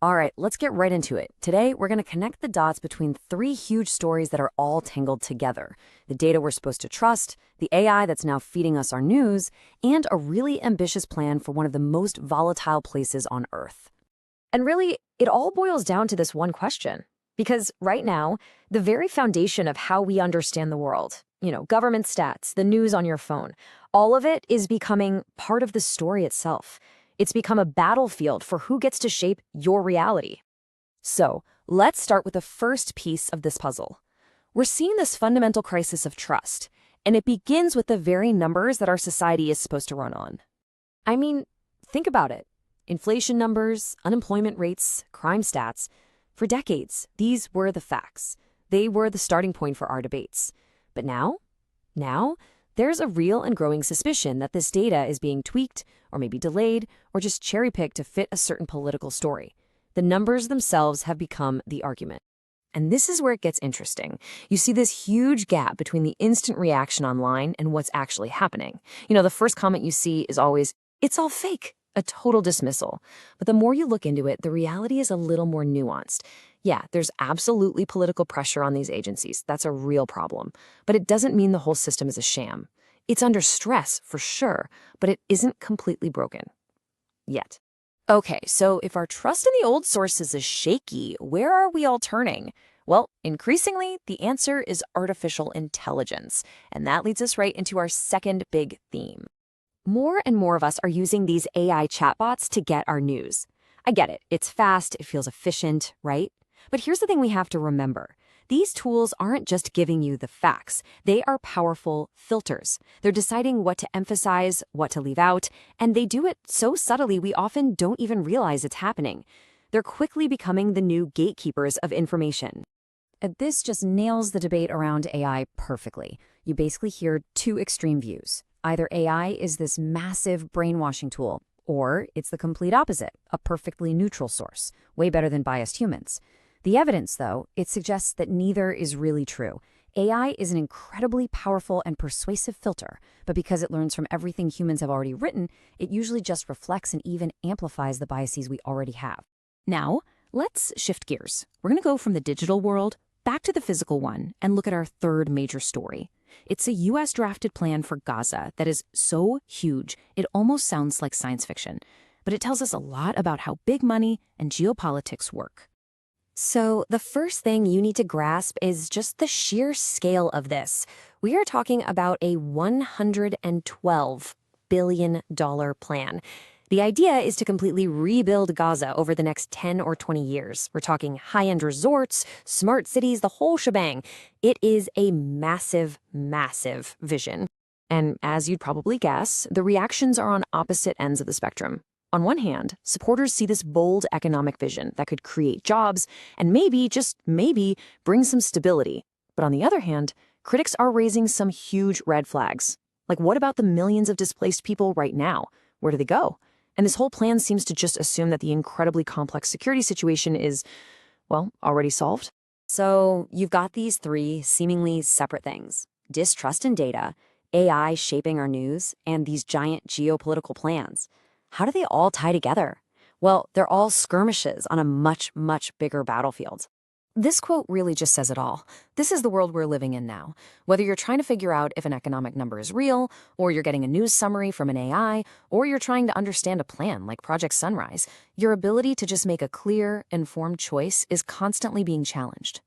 All right, let's get right into it. Today, we're going to connect the dots between three huge stories that are all tangled together: the data we're supposed to trust, the AI that's now feeding us our news, and a really ambitious plan for one of the most volatile places on Earth. And really, it all boils down to this one question. Because right now, the very foundation of how we understand the world, government stats, the news on your phone, all of it is becoming part of the story itself. It's become a battlefield for who gets to shape your reality. So, let's start with the first piece of this puzzle. We're seeing this fundamental crisis of trust, and it begins with the very numbers that our society is supposed to run on. I mean, think about it. Inflation numbers, unemployment rates, crime stats. For decades, these were the facts. They were the starting point for our debates. But now, there's a real and growing suspicion that this data is being tweaked, or maybe delayed, or just cherry-picked to fit a certain political story. The numbers themselves have become the argument. And this is where it gets interesting. You see this huge gap between the instant reaction online and what's actually happening. The first comment you see is always, "It's all fake," a total dismissal. But the more you look into it, the reality is a little more nuanced. Yeah, there's absolutely political pressure on these agencies. That's a real problem. But it doesn't mean the whole system is a sham. It's under stress, for sure, but it isn't completely broken. Yet. Okay, so if our trust in the old sources is shaky, where are we all turning? Well, increasingly, the answer is artificial intelligence. And that leads us right into our second big theme. More and more of us are using these AI chatbots to get our news. I get it. It's fast, it feels efficient, right? But here's the thing we have to remember. These tools aren't just giving you the facts. They are powerful filters. They're deciding what to emphasize, what to leave out, and they do it so subtly we often don't even realize it's happening. They're quickly becoming the new gatekeepers of information. And this just nails the debate around AI perfectly. You basically hear two extreme views. Either AI is this massive brainwashing tool, or it's the complete opposite, a perfectly neutral source, way better than biased humans. The evidence, though, it suggests that neither is really true. AI is an incredibly powerful and persuasive filter, but because it learns from everything humans have already written, it usually just reflects and even amplifies the biases we already have. Now, let's shift gears. We're going to go from the digital world back to the physical one and look at our third major story. It's a U.S. drafted plan for Gaza that is so huge, it almost sounds like science fiction. But it tells us a lot about how big money and geopolitics work. So the first thing you need to grasp is just the sheer scale of this. We are talking about a $112 billion plan. The idea is to completely rebuild Gaza over the next 10 or 20 years. We're talking high-end resorts, smart cities, the whole shebang. It is a massive, massive vision. And as you'd probably guess, the reactions are on opposite ends of the spectrum. On one hand, supporters see this bold economic vision that could create jobs and maybe, just maybe, bring some stability. But on the other hand, critics are raising some huge red flags. Like, what about the millions of displaced people right now? Where do they go? And this whole plan seems to just assume that the incredibly complex security situation is, well, already solved. So you've got these three seemingly separate things: distrust in data, AI shaping our news, and these giant geopolitical plans. How do they all tie together? Well, they're all skirmishes on a much, much bigger battlefield. This quote really just says it all. This is the world we're living in now. Whether you're trying to figure out if an economic number is real, or you're getting a news summary from an AI, or you're trying to understand a plan like Project Sunrise, your ability to just make a clear, informed choice is constantly being challenged.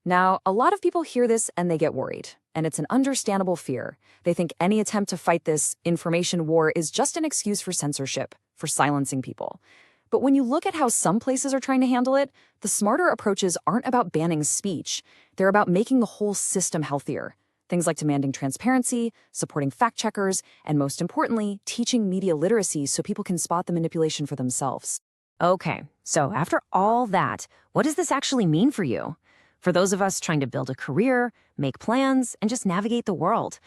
Now, a lot of people hear this and they get worried, and it's an understandable fear. They think any attempt to fight this information war is just an excuse for censorship, for silencing people. But when you look at how some places are trying to handle it, the smarter approaches aren't about banning speech. They're about making the whole system healthier. Things like demanding transparency, supporting fact-checkers, and most importantly, teaching media literacy so people can spot the manipulation for themselves. Okay, so after all that, what does this actually mean for you? For those of us trying to build a career, make plans, and just navigate the world,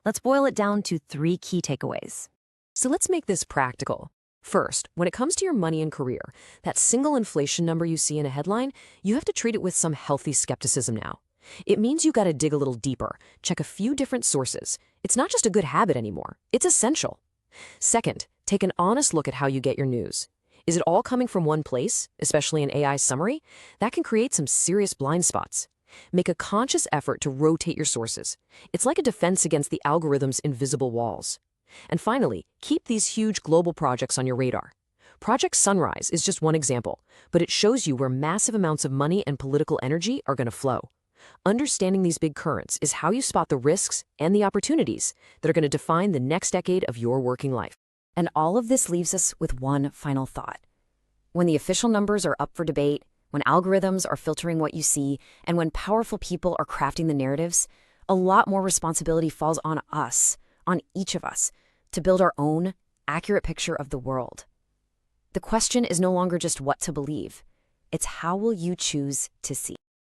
let's boil it down to three key takeaways. So let's make this practical. First, when it comes to your money and career, that single inflation number you see in a headline, you have to treat it with some healthy skepticism now. It means you got to dig a little deeper, check a few different sources. It's not just a good habit anymore, it's essential. Second, take an honest look at how you get your news. Is it all coming from one place, especially an AI summary? That can create some serious blind spots. Make a conscious effort to rotate your sources. It's like a defense against the algorithm's invisible walls. And finally, keep these huge global projects on your radar. Project Sunrise is just one example, but it shows you where massive amounts of money and political energy are going to flow. Understanding these big currents is how you spot the risks and the opportunities that are going to define the next decade of your working life. And all of this leaves us with one final thought. When the official numbers are up for debate, when algorithms are filtering what you see, and when powerful people are crafting the narratives, a lot more responsibility falls on us, on each of us, to build our own accurate picture of the world. The question is no longer just what to believe. It's how will you choose to see.